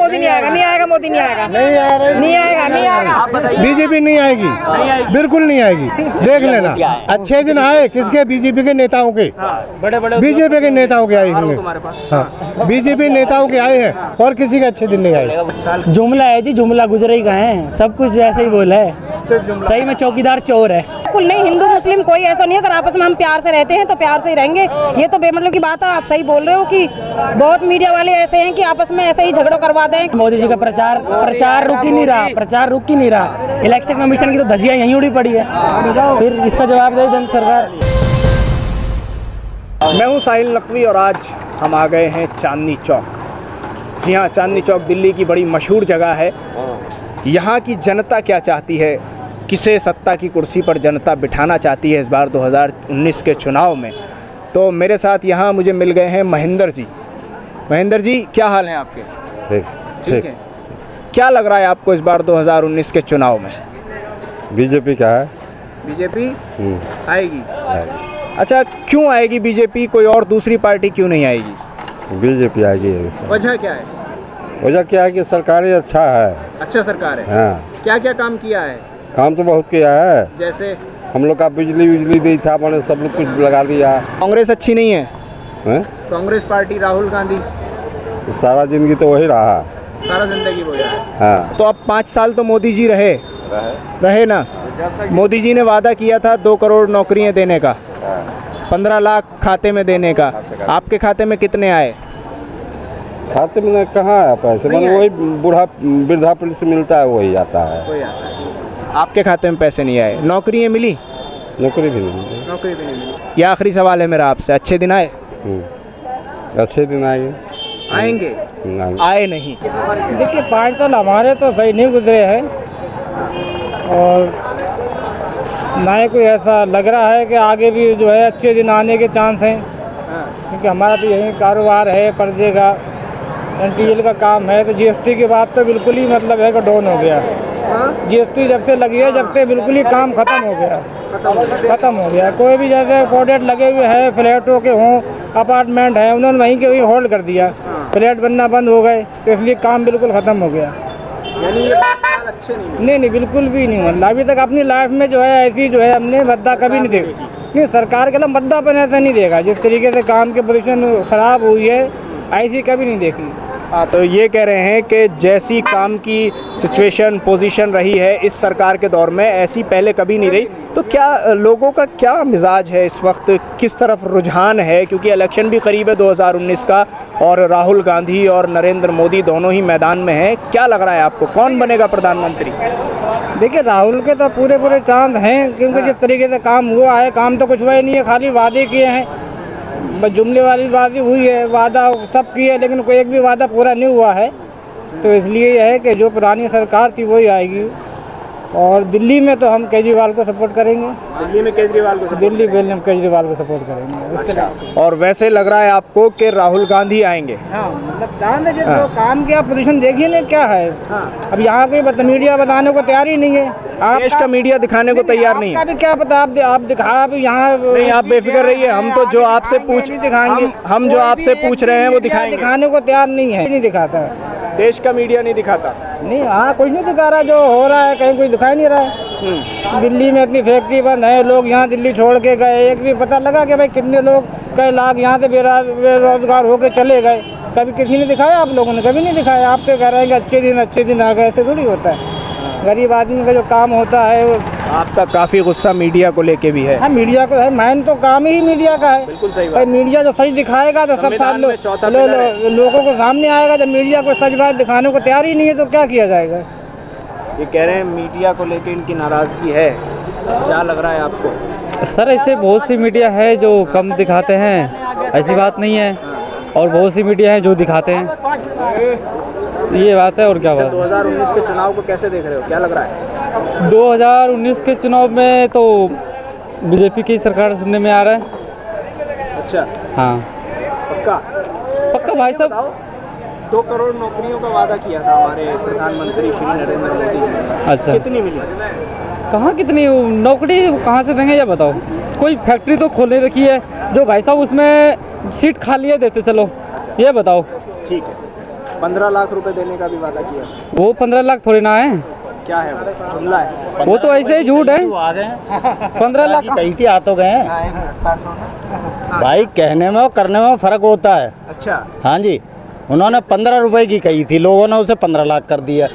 मोदी नहीं आएगा, नहीं आएगा, मोदी नहीं आएगा, नहीं आएगा, नहीं आएगा। बीजेपी नहीं आएगी, बिल्कुल नहीं आएगी। देख लेना, अच्छे दिन आए किसके? बीजेपी के नेताओं के, बीजेपी के नेताओं के आए होंगे। हाँ, बीजेपी नेताओं के आए हैं और किसी के अच्छे दिन नहीं आए। जुमला है जी, जुमला गुजरे का है, सब कुछ ऐसे ही बोला है। सही में चौकीदार चोर है। बिल्कुल नहीं, हिंदू मुस्लिम कोई ऐसा नहीं है। अगर आपस में हम प्यार से रहते हैं तो प्यार से ही रहेंगे। ये तो बेमतलब की बात है। आप सही बोल रहे हो कि बहुत मीडिया वाले ऐसे हैं कि आपस में ऐसे ही झगड़ो करवा दें। मोदी जी का प्रचार रुक ही नहीं रहा, प्रचार रुक ही नहीं रहा। इलेक्शन कमीशन की तो धज्जियां यहीं उड़ी पड़ी है, फिर इसका जवाब दे जन सरकार। मैं हूं साहिल नकवी और आज हम आ गए हैं चांदनी चौक। जी हाँ, चांदनी चौक दिल्ली की बड़ी मशहूर जगह है। यहाँ की जनता क्या चाहती है, किसे सत्ता की कुर्सी पर जनता बिठाना चाहती है इस बार 2019 के चुनाव में, तो मेरे साथ यहाँ मुझे मिल गए हैं महेंद्र जी। महेंद्र जी, क्या हाल हैं आपके? ठीक है। क्या लग रहा है आपको इस बार 2019 के चुनाव में? बीजेपी क्या है? बीजेपी आएगी। अच्छा, क्यों आएगी बीजेपी? कोई और दूसरी पार्टी क्यों नहीं आएगी? बीजेपी आएगी। वजह क्या है? वजह क्या है कि सरकार अच्छा है। अच्छा सरकार है। हाँ, क्या क्या काम किया है? काम तो बहुत किया है। जैसे हम लोग का बिजली दी था, मैंने सब लोग कुछ लगा दिया। कांग्रेस अच्छी नहीं है? कांग्रेस पार्टी, राहुल गांधी, सारा जिंदगी तो वही रहा। सारा जिंदगी वही रहा। हाँ, तो अब 5 साल तो मोदी जी रहे ना। मोदी जी ने वादा किया था 2 करोड़ नौकरियां देने का, 15 लाख खाते में देने का। आपके खाते में कितने आए? खाते में कहाँ आया पैसे? मैंने वही बूढ़ा वृद्धा पेंशन मिलता है, वही आता है। आपके खाते में पैसे नहीं आए। नौकरियां मिली? नौकरी भी नहीं। नौकरी भी नहीं मिली। ये आखिरी सवाल है मेरा आपसे, अच्छे दिन आए? अच्छे दिन आएंगे। आएंगे? आए नहीं। देखिए 5 साल हमारे तो सही नहीं गुजरे हैं और ना ही कोई ऐसा लग रहा है कि आगे भी जो है अच्छे दिन आने के चांस हैं, क्योंकि हमारा तो यही कारोबार है, पर्दे का एनटीएल का काम है। तो जीएसटी के बाद तो बिल्कुल ही मतलब है कि डाउन हो गया। जीएसटी जब से लगी है, जब से बिल्कुल ही काम खत्म हो गया। कोई भी जैसे प्रोडक्ट लगे हुए हैं, फ्लैटों के हों, अपार्टमेंट हैं, उन्होंने वहीं के वहीं होल्ड कर दिया। फ्लैट बनना बंद हो गए, तो इसलिए काम बिल्कुल ख़त्म हो गया। यानी ये 5 साल अच्छे नहीं, बिल्कुल भी नहीं। मतलब अभी तक अपनी लाइफ में जो है ऐसी जो है हमने मद्दा कभी नहीं देखी। नहीं, सरकार के लिए मद्दापन ऐसा नहीं देखा। जिस तरीके से काम की पोजीशन ख़राब हुई है, ऐसी कभी नहीं देखी। हाँ, तो ये कह रहे हैं कि जैसी काम की सिचुएशन पोजीशन रही है इस सरकार के दौर में, ऐसी पहले कभी नहीं रही। तो क्या लोगों का क्या मिजाज है इस वक्त, किस तरफ रुझान है? क्योंकि इलेक्शन भी करीब है 2019 का और राहुल गांधी और नरेंद्र मोदी दोनों ही मैदान में हैं। क्या लग रहा है आपको, कौन बनेगा प्रधानमंत्री? देखिए राहुल के तो पूरे चांद हैं, क्योंकि जिस तरीके से काम हुआ है, काम तो कुछ हुआ ही नहीं है, खाली वादे किए हैं। जुमले वाली बातें हुई है, वादा सब किए, लेकिन कोई एक भी वादा पूरा नहीं हुआ है। तो इसलिए यह है कि जो पुरानी सरकार थी वही आएगी। और दिल्ली में तो हम केजरीवाल को सपोर्ट करेंगे। दिल्ली में केजरीवाल को? दिल्ली में हम केजरीवाल को सपोर्ट करेंगे। अच्छा। और वैसे लग रहा है आपको कि राहुल गांधी आएंगे? हाँ, मतलब चांद है जो काम की आप पोजीशन देखिए ना क्या है। हाँ। अब यहाँ कोई मीडिया बताने को तैयार ही नहीं है। देश का मीडिया दिखाने को तैयार नहीं है। आपका भी क्या पता, आप दिखा यहाँ नहीं, आप बेफिक्र रहिए। हम तो जो आपसे पूछ दिखाएंगे, हम जो आपसे पूछ रहे हैं वो दिखाएंगे। दिखाने को तैयार नहीं है, नहीं दिखाता। देश का मीडिया नहीं दिखाता? नहीं, हाँ, कुछ नहीं दिखा रहा। जो हो रहा है कहीं कुछ दिखाई नहीं रहा है। दिल्ली में इतनी फैक्ट्री बंद है, लोग यहाँ दिल्ली छोड़ के गए। एक भी पता लगा कि भाई कितने लोग, कई लाख यहाँ से बेरोजगार होकर चले गए? कभी किसी ने दिखाया? आप लोगों ने कभी नहीं दिखाया। आप तो कह रहे हैं कि अच्छे दिन आ गए, ऐसे थोड़ी होता है। गरीब आदमी का जो काम होता है वो। आपका काफ़ी गुस्सा मीडिया को लेके भी है? हाँ, मीडिया को है। मैन तो काम ही मीडिया का है। बिल्कुल सही बात। मीडिया जो सच दिखाएगा तो सब लोगों को सामने आएगा। जब मीडिया को सच बात दिखाने को तैयार ही नहीं है तो क्या किया जाएगा? ये कह रहे हैं मीडिया को लेके इनकी नाराज़गी है, क्या लग रहा है आपको? सर ऐसे बहुत सी मीडिया है जो कम दिखाते हैं, ऐसी बात नहीं है, और बहुत सी मीडिया है जो दिखाते हैं। ये बात है और क्या बात। 2019 के चुनाव को कैसे देख रहे हो, क्या लग रहा है? 2019 के चुनाव में तो बीजेपी की सरकार सुनने में आ रहा है। अच्छा, हाँ पक्का भाई साहब। 2 करोड़ नौकरियों का वादा किया था हमारे प्रधानमंत्री श्री नरेंद्र मोदी जी। अच्छा, कितनी मिली? कहाँ कितनी नौकरी कहाँ से देंगे ये बताओ। कोई फैक्ट्री तो खोलने रखी है जो भाई साहब उसमें सीट खाली है, देते चलो, ये बताओ। ठीक है। 15 लाख रुपए देने का भी वादा किया। वो 15 लाख थोड़ी ना है, क्या है वो? जुमला है। वो तो ऐसे ही झूठ है। 15 लाख कही थी, आ तो गए हैं भाई। कहने में और करने में फर्क होता है। अच्छा। हाँ जी, उन्होंने 15 रुपए की कही थी, लोगों ने उसे 15 लाख कर दिया।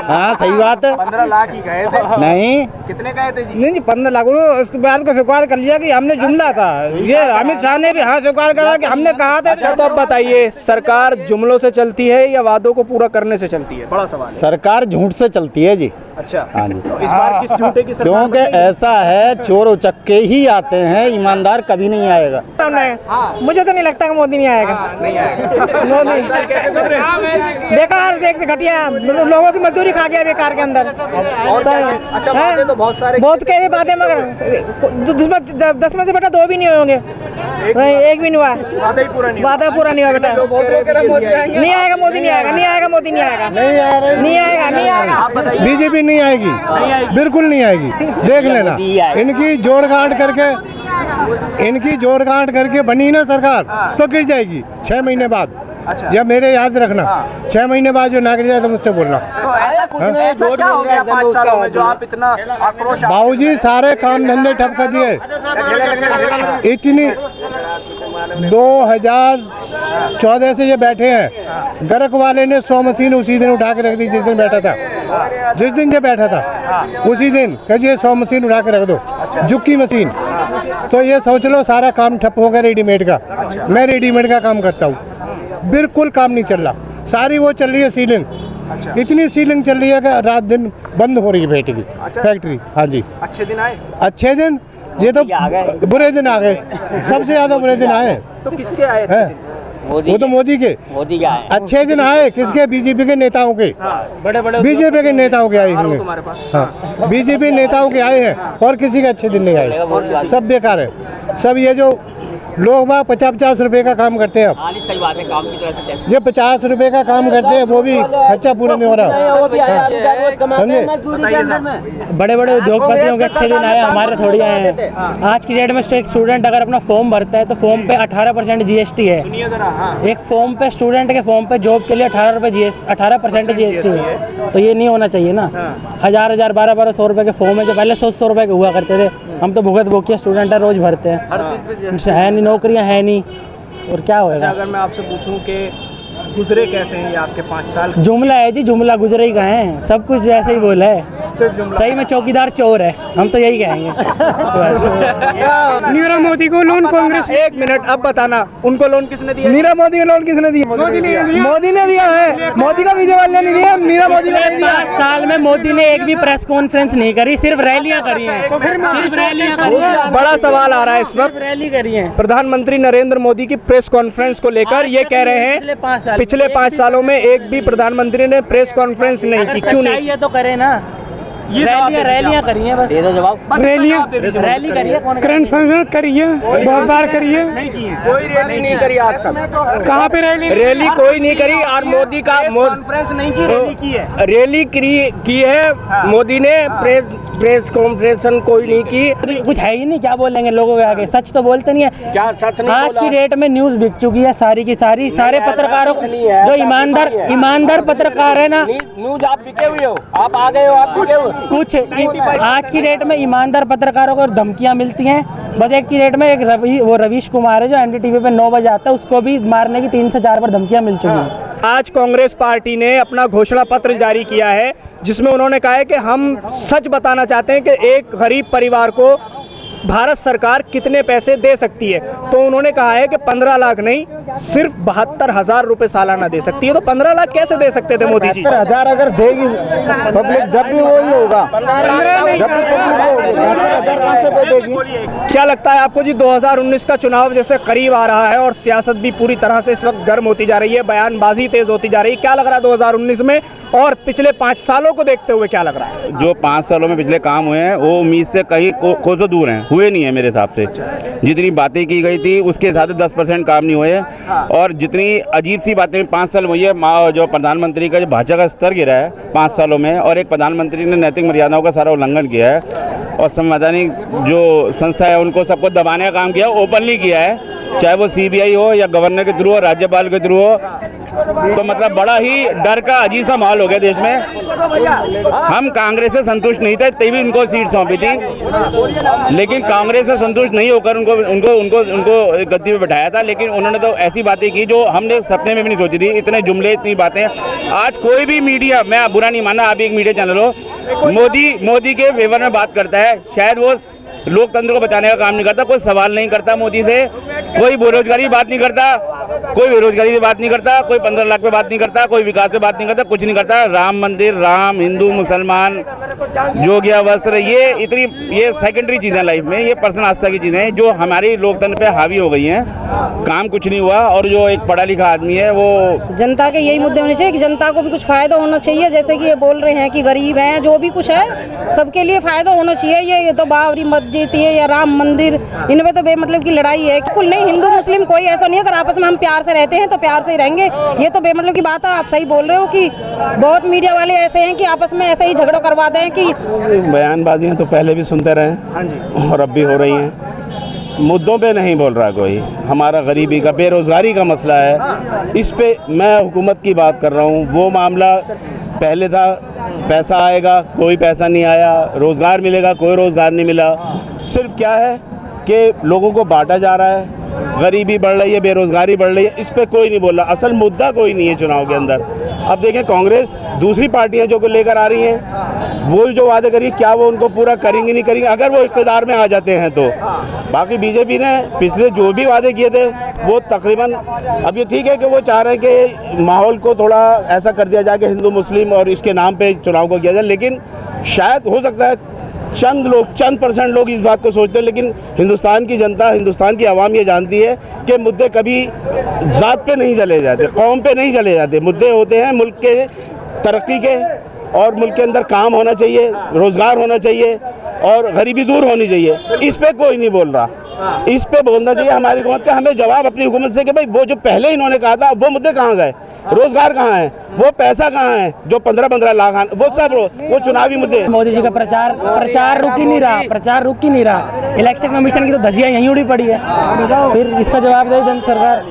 हाँ सही बात है। 15 लाख ही गए थे। नहीं, कितने गए थे जी? नहीं जी 15 लाख, उन्होंने उसके बाद को स्वीकार कर लिया कि हमने जुमला था। ये अमित शाह ने भी हाँ स्वीकार करा कि हमने कहा था। अच्छा, तो अब बताइए, सरकार जुमलों से चलती है या वादों को पूरा करने से चलती है? बड़ा सवाल है। सरकार झूठ से चलती है जी। अच्छा। हाँ जी, तो इस बार किस झूठे की सरकार क्योंकि बनेगी? ऐसा है, चोर उचक्के ही आते हैं, ईमानदार कभी नहीं आएगा। मुझे तो नहीं लगता कि मोदी नहीं आएगा। नहीं आएगा। मोदी साल कैसे गुजरे? बेकार से घटिया, लोगों की मजदूरी खा गया बेकार के अंदर। और क्या क्या? अच्छा, वादे तो बहुत सारे बहुत कह रहे बातें, मगर 10 में से बेटा 2 भी नहीं होंगे, एक भी नहीं हुआ। वादा ही पूरा नहीं हुआ। वादा पूरा नहीं हुआ बेटा। नहीं आएगा मोदी, नहीं आएगा, नहीं आएगा मोदी, नहीं आएगा, नहीं आएगा, नहीं आएगा। बीजेपी नहीं आएगी, बिल्कुल नहीं आएगी। देख लेना, इनकी जोड़ गांठ करके बनी ना सरकार तो गिर जाएगी 6 महीने बाद। अच्छा। जब मेरे याद रखना, 6 महीने बाद जो ना गिर जाए तो मुझसे बोलना। तो ऐसा कुछ ऐसा क्या हो गया 5 सालों में जो आप इतना आक्रोश? बाबूजी सारे काम धंधे ठप कर दिए। इतनी 2014 से ये बैठे हैं। गर्क वाले ने 100 मशीन उसी दिन उठा के रख दी जिस दिन बैठा था। जिस दिन ये बैठा था उसी दिन कहिए 100 मशीन उठा के रख दो, जुक्की मशीन। तो ये सोच लो सारा काम ठप हो गया रेडीमेड का। मैं रेडीमेड का काम करता हूँ, बिल्कुल काम नहीं चल रहा। सारी वो चल रही है सीलिंग। अच्छा। इतनी सीलिंग चल रही है कि रात दिन बंद हो रही है बैठ की फैक्ट्री। हाँ जी, अच्छे दिन आए? अच्छे दिन, ये तो बुरे दिन आ गए, सबसे ज्यादा बुरे दिन आए। तो किसके आए अच्छे हैं? दिन? वो तो मोदी के अच्छे दिन आए। किसके? बीजेपी के नेताओं के, बीजेपी के नेताओं के आए हैं। तुम्हारे पास? हाँ, बीजेपी नेताओं के आए हैं और किसी के अच्छे दिन नहीं आए। सब बेकार है। सब ये जो लोग बाग 50-50 रुपए का काम करते हैं, अब सही बात है, काम की तरह से जो 50 रुपए का काम करते हैं वो भी खर्चा पूरा नहीं हो रहा। बड़े बड़े उद्योगपतियों के अच्छे दिन आए, हमारे थोड़ी आए हैं। आज की डेट में एक स्टूडेंट अगर अपना फॉर्म भरता है तो फॉर्म पे 18% GST है। सुनिए जरा। हाँ। एक फॉर्म पे, स्टूडेंट के फॉर्म पे जॉब के लिए 18% GST है। तो ये नहीं होना चाहिए ना। 1000 1200 रुपए के फॉर्म है जो पहले 100 रुपए के हुआ करते थे। हम तो भुगत भोकिया स्टूडेंट है, रोज भरते हैं। है नहीं, नौकरियां है नहीं, और क्या अच्छा, होगा। अगर मैं आपसे पूछूं कि गुजरे कैसे हैं ये आपके 5 साल? जुमला है जी, जुमला गुजरे ही कहाँ है, सब कुछ ऐसे ही बोला है। सिर्फ जुमला? सही में चौकीदार चोर है, हम तो यही कहेंगे। नीरव मोदी को लोन कांग्रेस। एक मिनट, अब बताना, उनको लोन किसने दिया? नीरव मोदी को लोन किसने दिया? मोदी ने दिया है। मोदी का केजरीवाल ने नहीं दिया, नीरव मोदी ने दिया। 5 साल में मोदी ने एक भी प्रेस कॉन्फ्रेंस नहीं करी, सिर्फ रैलियां करी हैं। सिर्फ रैलियां करी हैं। बड़ा सवाल आ रहा है इस वक्त। रैली करी है। प्रधानमंत्री नरेंद्र मोदी की प्रेस कॉन्फ्रेंस को लेकर ये कह रहे हैं पिछले 5 सालों में एक भी प्रधानमंत्री ने प्रेस कॉन्फ्रेंस नहीं की। क्यों नहीं? ये तो करे ना, रैलियां करी हैं, बस रैली करी है, कॉन्फ्रेंस करी है, बहुत बार करी है। कोई रैली नहीं करी आज तक। कहाँ पे रैली कोई नहीं करी। और मोदी का कॉन्फ्रेंस नहीं की, रैली की है। रैली की है मोदी ने, प्रेस कॉन्फ्रेंस कोई नहीं की। कुछ है ही नहीं, क्या बोलेंगे लोगों के आगे? सच तो बोलते नहीं है। क्या सच नहीं? आज की डेट में न्यूज बिक चुकी है सारी की सारी। सारे पत्रकारों को, जो ईमानदार पत्रकार है ना, न्यूज आप बिके हुए हो, आप आ गए हो, आप बिके हुए। कुछ आज की डेट में ईमानदार पत्रकारों को धमकियां मिलती हैं। बस एक की डेट में एक रवीश कुमार है जो NDTV पे 9 बजे आता है, उसको भी मारने की 3 से 4 बार धमकियां मिल चुकी हैं। आज कांग्रेस पार्टी ने अपना घोषणा पत्र जारी किया है जिसमें उन्होंने कहा है कि हम सच बताना चाहते हैं कि एक गरीब परिवार को भारत सरकार कितने पैसे दे सकती है। तो उन्होंने कहा है कि 15 लाख नहीं, सिर्फ 72,000 रुपए सालाना दे सकती है। तो 15 लाख कैसे दे सकते थे मोदी जी? 72,000 अगर देगी पब्लिक, जब भी वही होगा, जब भी पब्लिक होगी, 72,000 कहाँ से दे देगी? क्या लगता है आपको जी, 2019 का चुनाव जैसे करीब आ रहा है और सियासत भी पूरी तरह से इस वक्त गर्म होती जा रही है, बयानबाजी तेज होती जा रही है, क्या लग रहा है 2019 में और पिछले 5 सालों को देखते हुए क्या लग रहा है? जो 5 सालों में पिछले काम हुए हैं वो उम्मीद से कहीं कोसों दूर हैं। हुए नहीं है मेरे हिसाब से। जितनी बातें की गई थी उसके हिसाब से 10% काम नहीं हुए हैं। और जितनी अजीब सी बातें 5 साल हुई है, जो प्रधानमंत्री का जो भाषा का स्तर गिरा है 5 सालों में, और एक प्रधानमंत्री ने नैतिक मर्यादाओं का सारा उल्लंघन किया है और संवैधानिक जो संस्था है उनको सबको दबाने का काम किया, ओपनली किया है, चाहे वो CBI हो या गवर्नर के थ्रू हो, राज्यपाल के थ्रू हो। तो मतलब बड़ा ही डर का अजीब सा माहौल हो गया देश में। हम कांग्रेस से संतुष्ट नहीं थे तभी उनको सीट सौंपी थी, लेकिन कांग्रेस से संतुष्ट नहीं होकर उनको उनको उनको उनको गद्दी पे बैठाया था। लेकिन उन्होंने तो ऐसी बातें की जो हमने सपने में भी नहीं सोची थी, इतने जुमले, इतनी बातें। आज कोई भी मीडिया, मैं बुरा नहीं माना, आप एक मीडिया चैनल हो, मोदी के फेवर में बात करता है, शायद वो लोकतंत्र को बचाने का काम नहीं करता, कोई सवाल नहीं करता मोदी से, कोई बेरोजगारी बात नहीं करता, कोई बेरोजगारी पे बात नहीं करता, कोई 15 लाख पे बात नहीं करता, कोई विकास पे बात नहीं करता, कुछ नहीं करता। राम मंदिर, राम, हिंदू, मुसलमान, जोगिया वस्त्र, ये सेकेंडरी चीज़ें लाइफ में, ये पर्सनल आस्था की चीज़ें जो हमारी लोकतंत्र पे हावी हो गई हैं। काम कुछ नहीं हुआ। और जो एक पढ़ा लिखा आदमी है वो, जनता के यही मुद्दे होने चाहिए कि जनता को भी कुछ फ़ायदा होना चाहिए। जैसे कि ये बोल रहे हैं कि गरीब हैं, जो भी कुछ है सबके लिए फ़ायदा होना चाहिए। ये तो बाबरी मस्जिद है या राम मंदिर, इनमें तो बेमतलब की लड़ाई है। बिल्कुल नहीं, हिंदू मुस्लिम कोई ऐसा नहीं है। अगर आपस में हम प्यार से रहते हैं तो प्यार से ही रहेंगे। ये तो बेमतलब की बात है। आप सही बोल रहे हो कि बहुत मीडिया वाले ऐसे हैं कि आपस में ऐसे ही झगड़ा करवा दें कि बयानबाजियाँ तो पहले भी सुनते रहे और अब भी हो रही हैं। मुद्दों पे नहीं बोल रहा कोई। हमारा गरीबी का, बेरोज़गारी का मसला है, इस पे मैं हुकूमत की बात कर रहा हूँ। वो मामला पहले था, पैसा आएगा, कोई पैसा नहीं आया, रोज़गार मिलेगा, कोई रोज़गार नहीं मिला। सिर्फ क्या है कि लोगों को बांटा जा रहा है, गरीबी बढ़ रही है, बेरोज़गारी बढ़ रही है, इस पे कोई नहीं बोल रहा। असल मुद्दा कोई नहीं है चुनाव के अंदर। अब देखें कांग्रेस, दूसरी पार्टियां जो को लेकर आ रही हैं, वो जो वादे करी क्या वो उनको पूरा करेंगी नहीं करेंगी, अगर वो इक़्तिदार में आ जाते हैं तो। बाकी बीजेपी ने पिछले जो भी वादे किए थे वो तकरीबन, अब ये ठीक है कि वो चाह रहे हैं कि माहौल को थोड़ा ऐसा कर दिया जाए कि हिंदू मुस्लिम और इसके नाम पे चुनाव को किया जाए, लेकिन शायद हो सकता है चंद % लोग इस बात को सोचते हैं। लेकिन हिंदुस्तान की जनता, हिंदुस्तान की आवाम ये जानती है कि मुद्दे कभी ज़ात पे नहीं चले जाते, कौम पे नहीं चले जाते। मुद्दे होते हैं मुल्क के तरक्की के, और मुल्क के अंदर काम होना चाहिए, रोज़गार होना चाहिए और गरीबी दूर होनी चाहिए। इस पे कोई नहीं बोल रहा। इस पे बोलना चाहिए हमारी हुकूमत का। हमें जवाब अपनी हुकूमत से कि भाई वो जो पहले इन्होंने कहा था वो मुद्दे कहाँ गए, रोज़गार कहाँ है, वो पैसा कहाँ है जो 15-15 लाख, वो सब वो चुनावी मुद्दे। मोदी जी का प्रचार रुक ही नहीं रहा। इलेक्शन कमीशन की तो धज्जियां यहीं उड़ी पड़ी है। फिर इसका जवाब दे जन सरकार।